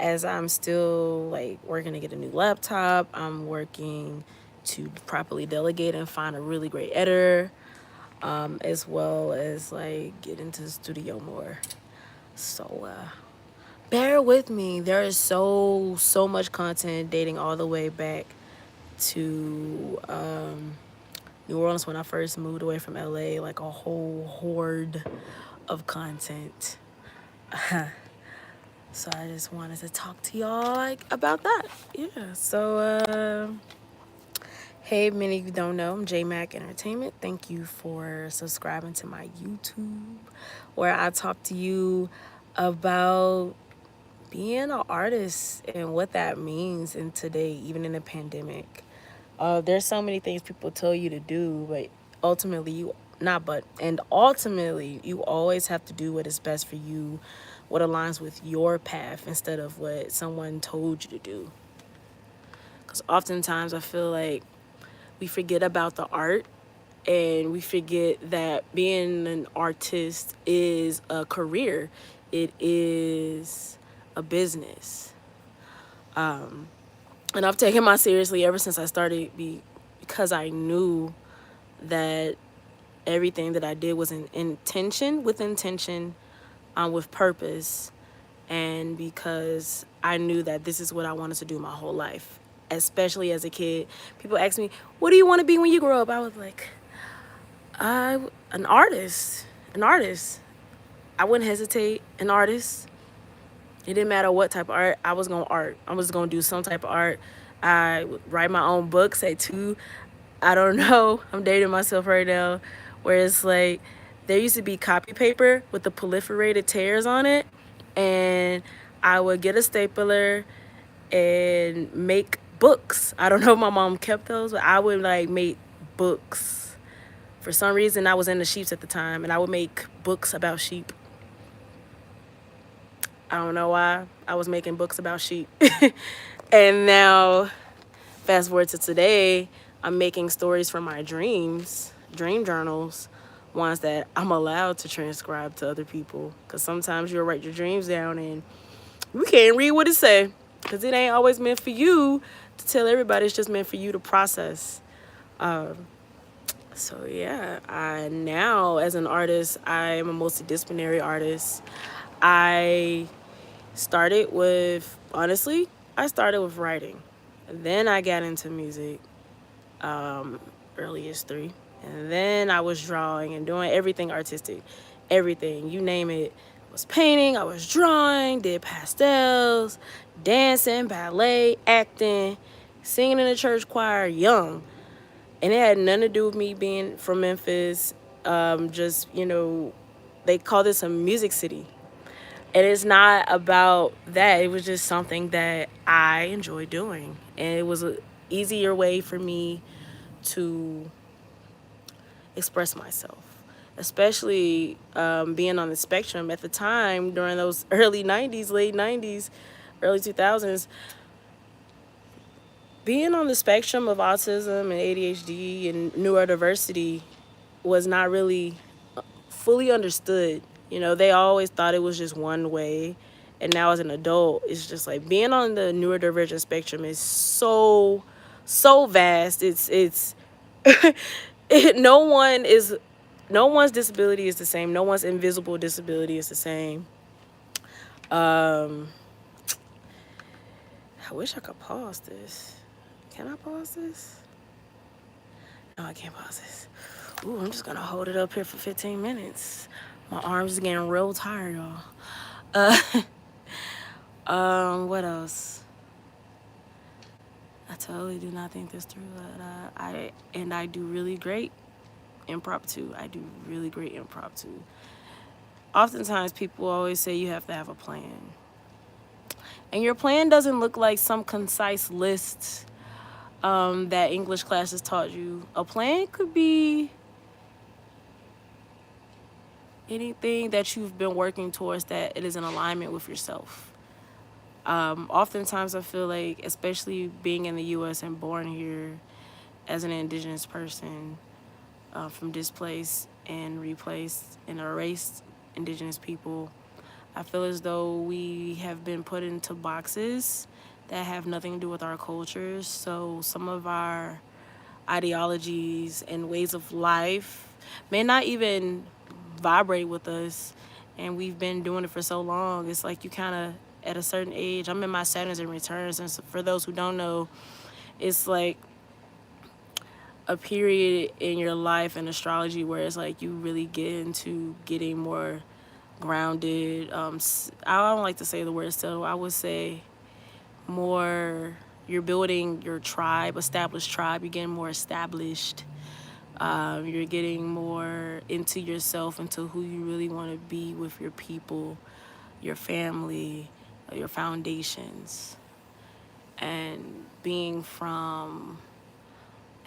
as I'm still like working to get a new laptop, I'm working to properly delegate and find a really great editor, as well as like get into the studio more. So bear with me. There is so much content dating all the way back to New Orleans when I first moved away from LA, like a whole horde of content. So I just wanted to talk to y'all like about that. Yeah. So hey, many of you don't know, I'm J Mac Entertainment. Thank you for subscribing to my YouTube, where I talk to you about being an artist and what that means in today, even in the pandemic. There's so many things people tell you to do, but ultimately you not but and ultimately you always have to do what is best for you, what aligns with your path instead of what someone told you to do. Because oftentimes I feel like we forget about the art, and we forget that being an artist is a career. It is a business. And I've taken my seriously ever since I started because I knew that everything that I did was in intention, with intention, with purpose, and because I knew that this is what I wanted to do my whole life. Especially as a kid, people ask me, "What do you want to be when you grow up?" I was like, an artist, an artist. I wouldn't hesitate, an artist. It didn't matter what type of art. I was gonna art. I was gonna do some type of art. I would write my own books at 2. I don't know. I'm dating myself right now, where it's like there used to be copy paper with the proliferated tears on it, and I would get a stapler and make books. I don't know if my mom kept those, but I would like make books. For some reason, I was into sheep at the time, and I would make books about sheep. I don't know why I was making books about sheep. And now, fast forward to today, I'm making stories from my dreams, dream journals, ones that I'm allowed to transcribe to other people. Because sometimes you'll write your dreams down and you can't read what it say. Because it ain't always meant for you to tell everybody. It's just meant for you to process. So yeah, I now as an artist, I am a multidisciplinary artist. I started with, honestly, I started with writing. Then I got into music, early as 3. And then I was drawing and doing everything artistic. Everything, you name it. I was painting, I was drawing, did pastels, dancing, ballet, acting, singing in the church choir young. And it had nothing to do with me being from Memphis. Just, they call this a music city. And it's not about that. It was just something that I enjoy doing. And it was an easier way for me to express myself. Especially being on the spectrum at the time during those early 90s, late 90s, early 2000s. Being on the spectrum of autism and ADHD and neurodiversity was not really fully understood. They always thought it was just one way. And now as an adult, it's just like being on the neurodivergent spectrum is so vast. It's no one is no one's disability is the same. No one's invisible disability is the same. I wish I could pause this. Can I pause this? No, I can't pause this. Ooh, I'm just gonna hold it up here for 15 minutes. My arms is getting real tired, y'all. What else? I totally do not think this through. I do really great impromptu. I do really great impromptu. Oftentimes, people always say you have to have a plan, and your plan doesn't look like some concise list that English classes taught you. A plan could be anything that you've been working towards that it is in alignment with yourself. Oftentimes, I feel like, especially being in the U.S. and born here as an indigenous person, from displaced and replaced and erased indigenous people, I feel as though we have been put into boxes that have nothing to do with our cultures. So some of our ideologies and ways of life may not even vibrate with us. And we've been doing it for so long. It's like you kind of, at a certain age, I'm in my Saturns and returns. And so for those who don't know, it's like a period in your life in astrology where it's like you really get into getting more grounded. I don't like to say the word settle. I would say more. You're building your tribe, established tribe. You're getting more established. You're getting more into yourself, into who you really want to be with your people, your family, your foundations, and being from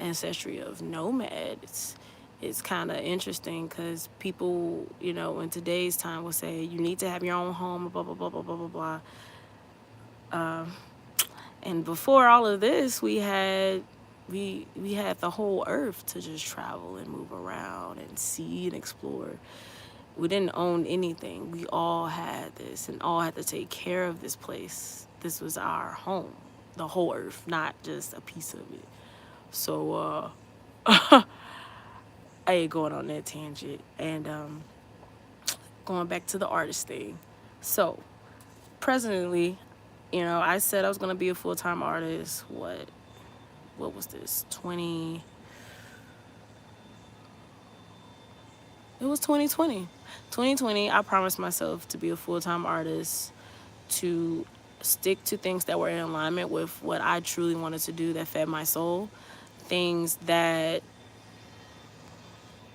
ancestry of nomads. It's kind of interesting because people, in today's time will say you need to have your own home, blah, blah, blah, blah, blah, blah, blah. And before all of this, we had the whole earth to just travel and move around and see and explore. We didn't own anything. We all had this and all had to take care of this place. This was our home, the whole earth, not just a piece of it. So I ain't going on that tangent. And going back to the artist thing. So presently, I said I was gonna be a full-time artist. What was this? It was 2020. 2020, I promised myself to be a full-time artist, to stick to things that were in alignment with what I truly wanted to do, that fed my soul, things that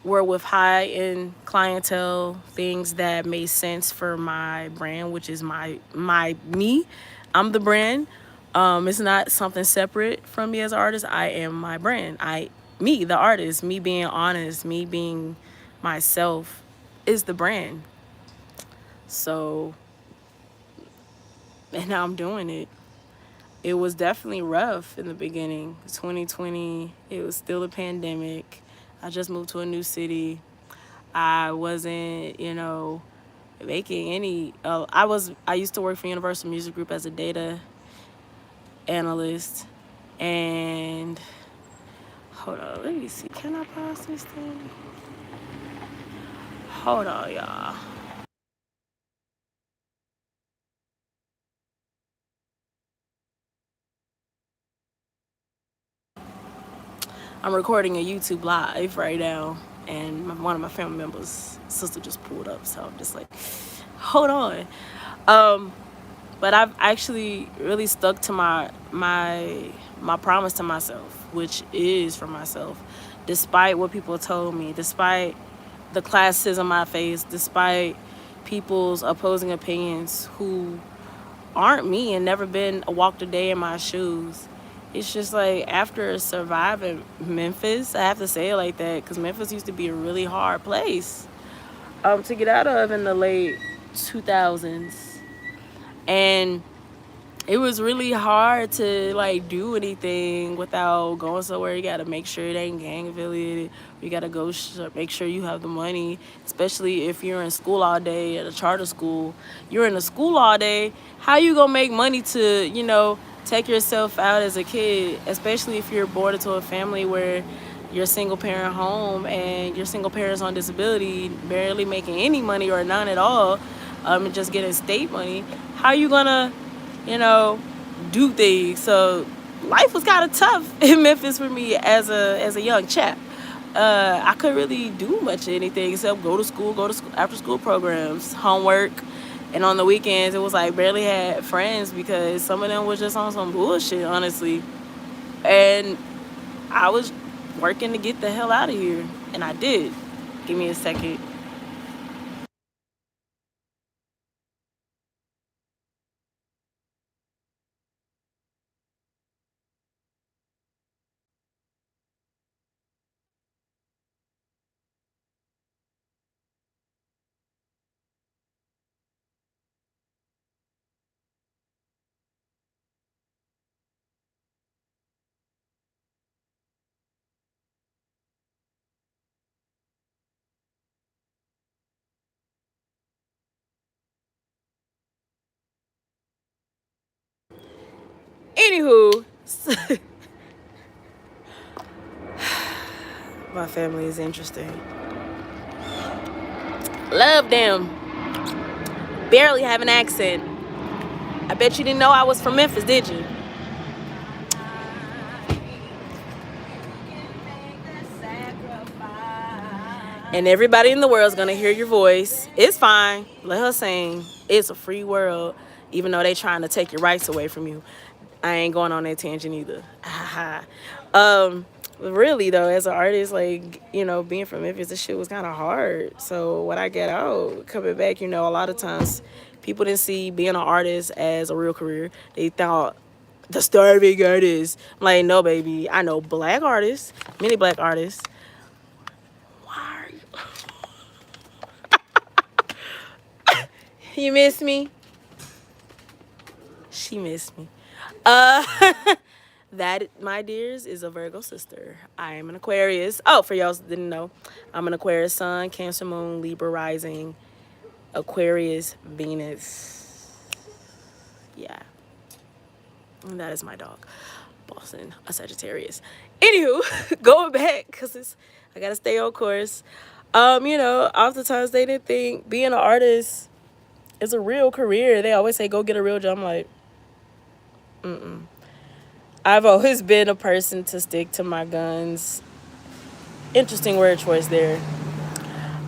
were with high end clientele, things that made sense for my brand, which is my me. I'm the brand. It's not something separate from me as an artist. I am my brand. Me, the artist, me being honest, me being myself is the brand. So, and now I'm doing it. It was definitely rough in the beginning. 2020, it was still a pandemic. I just moved to a new city. I wasn't, making any. I used to work for Universal Music Group as a data analyst, and hold on, let me see. Can I pause this thing? Hold on, y'all. I'm recording a YouTube live right now, and one of my family members' sister just pulled up, so I'm just like, hold on. But I've actually really stuck to my promise to myself, which is for myself, despite what people told me, despite the classism I face, despite people's opposing opinions who aren't me and never been walked a day in my shoes. It's just like after surviving Memphis, I have to say it like that because Memphis used to be a really hard place to get out of in the late 2000s. And it was really hard to like do anything without going somewhere. You gotta make sure it ain't gang affiliated. You gotta go make sure you have the money, especially if you're in school all day at a charter school. You're in a school all day. How you gonna make money to take yourself out as a kid, especially if you're born into a family where you're a single parent home and your single parents on disability, barely making any money or none at all, and just getting state money. How you gonna you know, do things. So life was kind of tough in Memphis for me as a young chap. I couldn't really do much of anything except go to school, after school programs, homework, and on the weekends it was like barely had friends because some of them was just on some bullshit, honestly. And I was working to get the hell out of here, and I did. Give me a second. Anywho, my family is interesting. Love them. Barely have an accent. I bet you didn't know I was from Memphis, did you? And everybody in the world is going to hear your voice. It's fine. Let her sing. It's a free world, even though they trying to take your rights away from you. I ain't going on that tangent either. Really, though, as an artist, like, you know, being from Memphis, this shit was kind of hard. So when I get out, coming back, you know, a lot of times people didn't see being an artist as a real career. They thought the starving artist. I'm like, no, baby. I know black artists, many black artists. Why are you? You miss me? She missed me. That, my dears, is a Virgo sister. I am an Aquarius. Oh, for y'all who didn't know, I'm an Aquarius sun, Cancer moon, Libra rising, Aquarius, Venus. Yeah. And that is my dog, Boston, a Sagittarius. Anywho, going back, because I got to stay on course. You know, oftentimes they didn't think being an artist is a real career. They always say, go get a real job. I'm like, I've always been a person to stick to my guns. Interesting word choice there.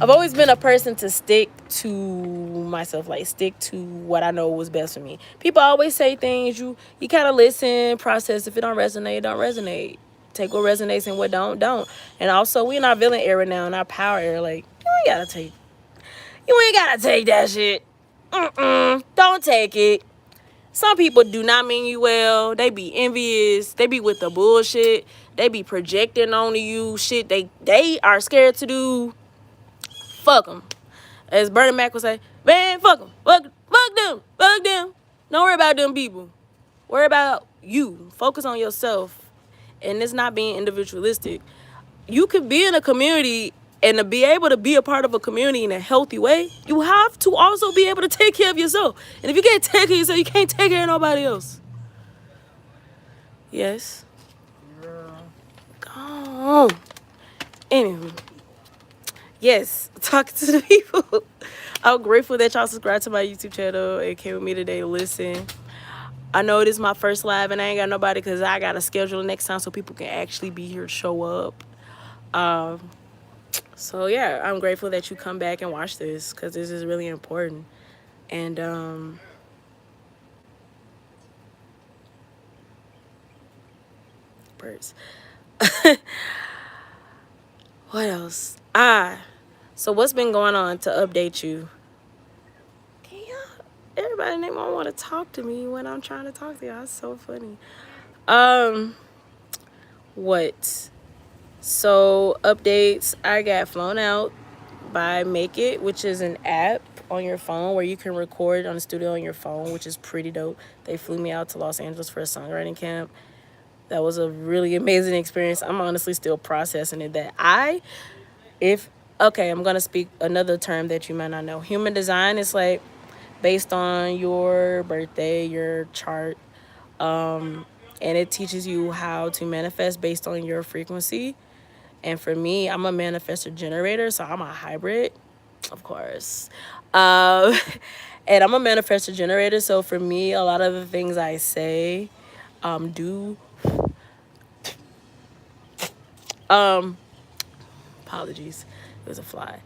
I've always been a person to stick to myself, like stick to what I know was best for me. People always say things, you kind of listen, process. If it don't resonate, don't resonate. Take what resonates and what don't. And also, we in our villain era now, in our power era. Like, you ain't gotta take that shit. Don't take it. Some people do not mean you well. They be envious. They be with the bullshit. They be projecting onto you shit they are scared to do. Fuck them. As Bernie Mac would say, man, fuck them. Fuck them. Fuck them. Don't worry about them people. Worry about you. Focus on yourself. And it's not being individualistic. You can be in a community, and to be able to be a part of a community in a healthy way, you have to also be able to take care of yourself. And if you can't take care of yourself, you can't take care of nobody else. Yes. Go. Anywho. Yes, talking to the people. I'm grateful that y'all subscribed to my YouTube channel and came with me today to listen. I know this is my first live and I ain't got nobody because I got to schedule next time so people can actually be here to show up. So yeah, I'm grateful that you come back and watch this because this is really important. And birds. What else? So what's been going on to update you? Can y'all, everybody name want to talk to me when I'm trying to talk to y'all. It's so funny. What? So updates, I got flown out by Make It, which is an app on your phone where you can record on the studio on your phone, which is pretty dope. They flew me out to Los Angeles for a songwriting camp. That was a really amazing experience. I'm honestly still processing it. I'm going to speak another term that you might not know. Human design is like based on your birthday, your chart, and it teaches you how to manifest based on your frequency. And for me, I'm a manifestor generator, so I'm a hybrid, of course. And I'm a manifestor generator, so for me, a lot of the things I say, do. Apologies, it was a fly.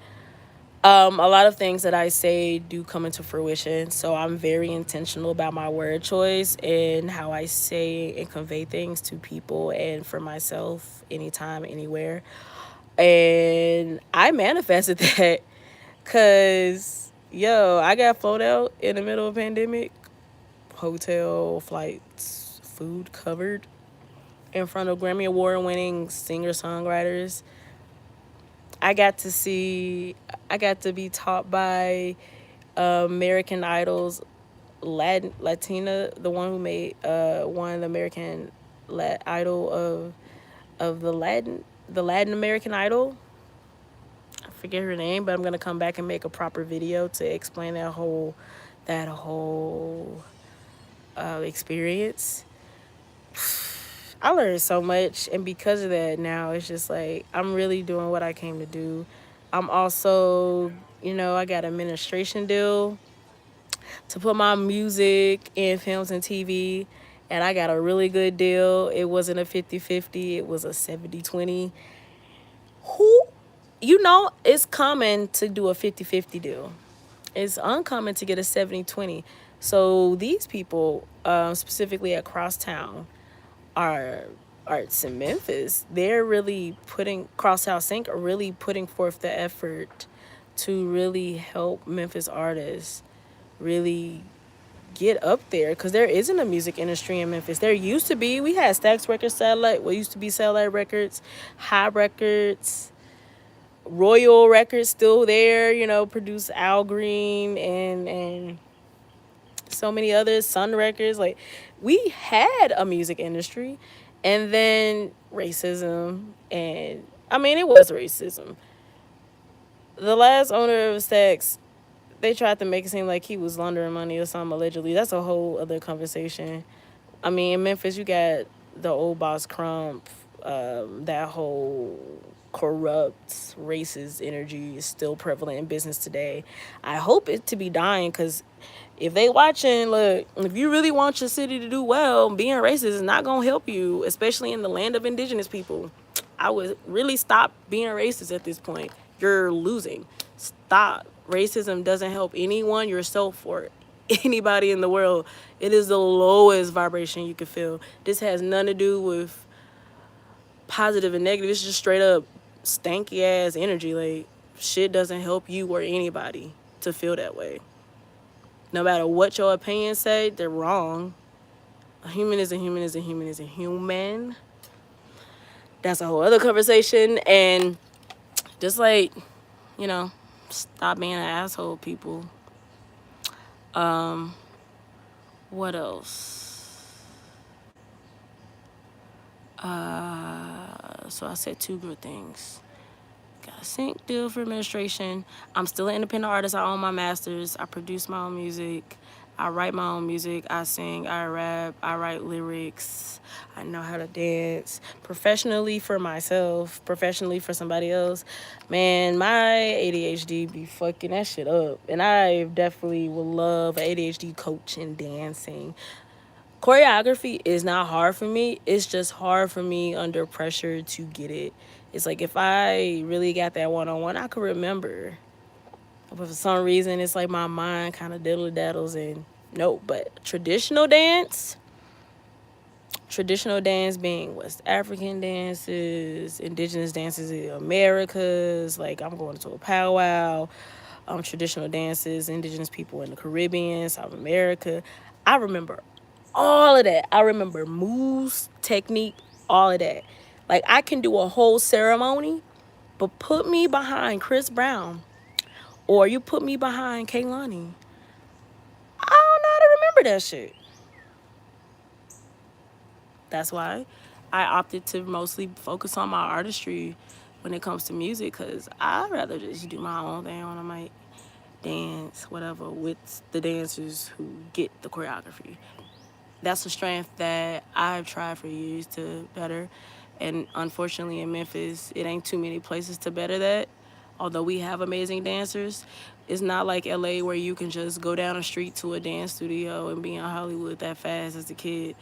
A lot of things that I say do come into fruition, so I'm very intentional about my word choice and how I say and convey things to people and for myself anytime, anywhere. And I manifested that because, I got flown out in the middle of a pandemic, hotel, flights, food covered, in front of Grammy Award-winning singer-songwriters. I got to be taught by American Idol's Latina, the one who made won the American Idol of the Latin American Idol. I forget her name, but I'm gonna come back and make a proper video to explain that whole experience. I learned so much, and because of that, now it's just like I'm really doing what I came to do. I'm also, I got an administration deal to put my music in films and TV, and I got a really good deal. It wasn't a 50-50, it was a 70-20. Who, it's common to do a 50-50 deal. It's uncommon to get a 70-20. So these people, specifically at Crosstown, are arts in Memphis. They're really putting Crosstown Sync are really putting forth the effort to really help Memphis artists really get up there, because there isn't a music industry in Memphis. There used to be. We had Stax Records, Satellite, what used to be Satellite Records, High Records, Royal Records still there, produce Al Green and so many others, Sun Records. Like, we had a music industry, and then racism, and I mean, it was racism. The last owner of Stax, they tried to make it seem like he was laundering money or something, allegedly. That's a whole other conversation. I mean, in Memphis, you got the old boss Crump. That whole corrupt, racist energy is still prevalent in business today. I hope it to be dying, because if they watching, look, if you really want your city to do well, being racist is not going to help you, especially in the land of indigenous people. I would really stop being racist at this point. You're losing. Stop. Racism doesn't help anyone, yourself, or anybody in the world. It is the lowest vibration you can feel. This has nothing to do with positive and negative. It's just straight up stanky ass energy. Like, shit doesn't help you or anybody to feel that way. No matter what your opinions say, they're wrong. A human is a human is a human is a human. That's a whole other conversation. And just like, stop being an asshole, people. What else? So I said two good things. Got a sync deal for administration. I'm still an independent artist. I own my masters. I produce my own music. I write my own music. I sing. I rap. I write lyrics. I know how to dance. Professionally for myself. Professionally for somebody else. Man, my ADHD be fucking that shit up. And I definitely would love an ADHD coach in dancing. Choreography is not hard for me. It's just hard for me under pressure to get it. It's like if I really got that one-on-one, I could remember. But for some reason, it's like my mind kind of diddle-daddles and no. But traditional dance being West African dances, indigenous dances in Americas, like I'm going to a powwow, traditional dances, indigenous people in the Caribbean, South America. I remember all of that. I remember moves, technique, all of that. Like, I can do a whole ceremony, but put me behind Chris Brown, or you put me behind Kehlani, I don't know how to remember that shit. That's why I opted to mostly focus on my artistry when it comes to music, because I'd rather just do my own thing on a mic, dance, whatever, with the dancers who get the choreography. That's a strength that I've tried for years to better. And unfortunately, in Memphis, it ain't too many places to better that. Although we have amazing dancers, it's not like LA where you can just go down the street to a dance studio and be in Hollywood that fast as a kid.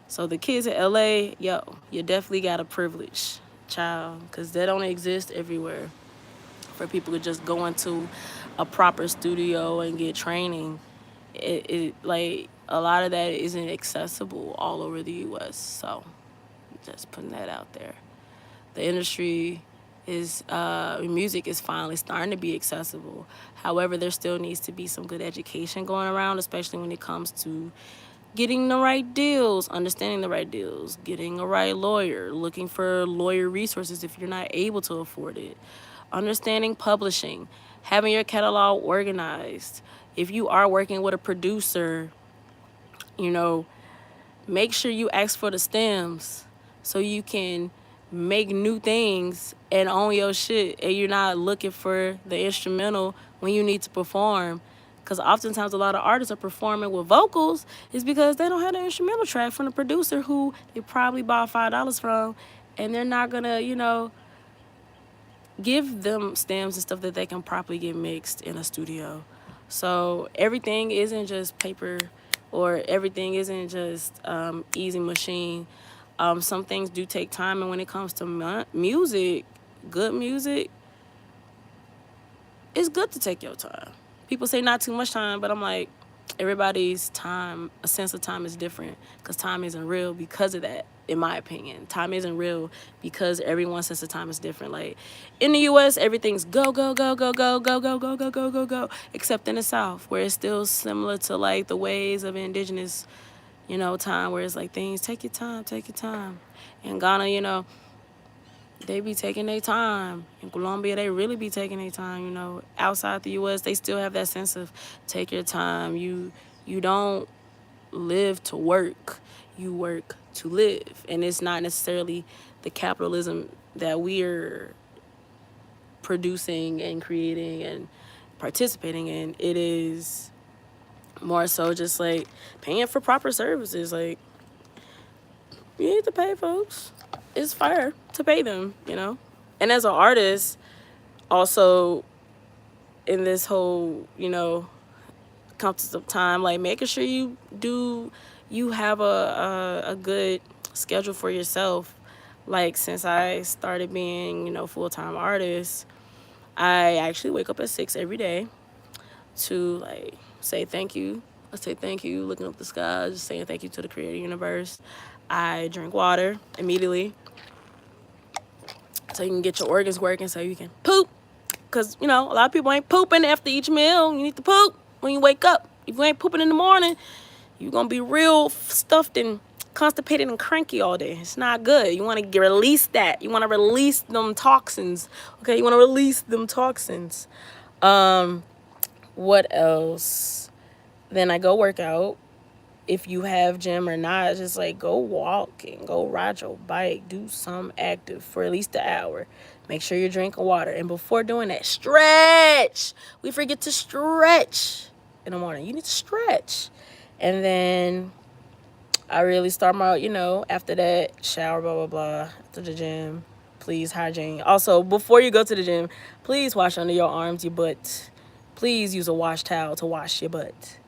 So the kids in LA, yo, you definitely got a privilege, child, because that don't exist everywhere for people to just go into a proper studio and get training. It like a lot of that isn't accessible all over the U.S. So just putting that out there. The industry is music is finally starting to be accessible. However, there still needs to be some good education going around, especially when it comes to getting the right deals, understanding the right deals, getting a right lawyer, looking for lawyer resources if you're not able to afford it, understanding publishing, having your catalog organized. If you are working with a producer, you know, make sure you ask for the stems so you can make new things and own your shit, and you're not looking for the instrumental when you need to perform. Because oftentimes a lot of artists are performing with vocals is because they don't have the instrumental track from the producer who they probably bought $5 from, and they're not gonna, give them stems and stuff that they can properly get mixed in a studio. So everything isn't just paper, or everything isn't just easy machine. Some things do take time, and when it comes to music, good music, it's good to take your time. People say not too much time, but I'm like, everybody's time, a sense of time is different, because time isn't real because of that, in my opinion. Time isn't real because everyone's sense of time is different. Like, in the U.S., everything's go, go, go, go, go, go, go, go, go, go, go, go, except in the South, where it's still similar to, like, the ways of indigenous, time, where it's like, things, take your time, take your time. In Ghana, they be taking their time. In Colombia, they really be taking their time. Outside the U.S., they still have that sense of take your time. You don't live to work. You work to live. And it's not necessarily the capitalism that we're producing and creating and participating in. It is more so just like paying for proper services. Like, you need to pay folks. It's fair to pay them, And as an artist, also in this whole, concept of time, like making sure you have a good schedule for yourself. Like, since I started being, full-time artist, I actually wake up at 6 every day to, like, say thank you. I say thank you, looking up the sky, just saying thank you to the creator universe. I drink water immediately, so you can get your organs working, so you can poop. Because, a lot of people ain't pooping after each meal. You need to poop when you wake up. If you ain't pooping in the morning, you're going to be real stuffed and constipated and cranky all day. It's not good. You want to release that. You want to release them toxins. Okay, you want to release them toxins. What else? Then I go work out. If you have gym or not, just like go walk and go ride your bike. Do some active for at least an hour. Make sure you're drinking water. And before doing that, stretch. We forget to stretch in the morning. You need to stretch. And then I really start my, after that, shower, blah, blah, blah, to the gym. Please, hygiene. Also, before you go to the gym, please wash under your arms, your butt. Please use a wash towel to wash your butt.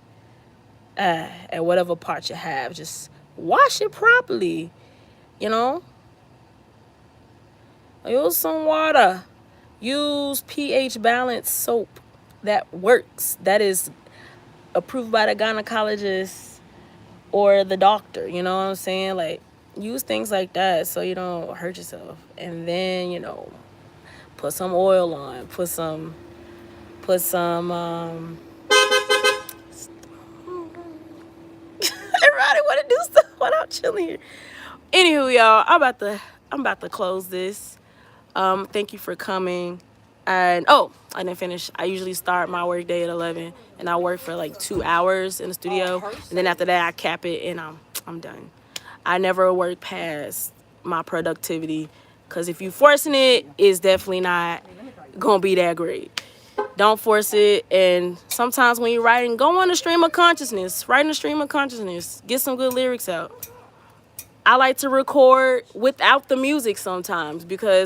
And whatever part you have, just wash it properly, Use some water. Use pH balanced soap. That works. That is approved by the gynecologist or the doctor, you know what I'm saying? Like, use things like that so you don't hurt yourself. And then, put some oil on. Put some everybody want to do stuff while I'm chilling here. Anywho, y'all, I'm about to close this. Thank you for coming. And I didn't finish. I usually start my work day at 11, and I work for like 2 hours in the studio, and then after that I cap it and I'm done. I never work past my productivity, because if you forcing it, it's definitely not gonna be that great. Don't force it. And sometimes when you're writing, go on a stream of consciousness. Write in a stream of consciousness. Get some good lyrics out. I like to record without the music sometimes, because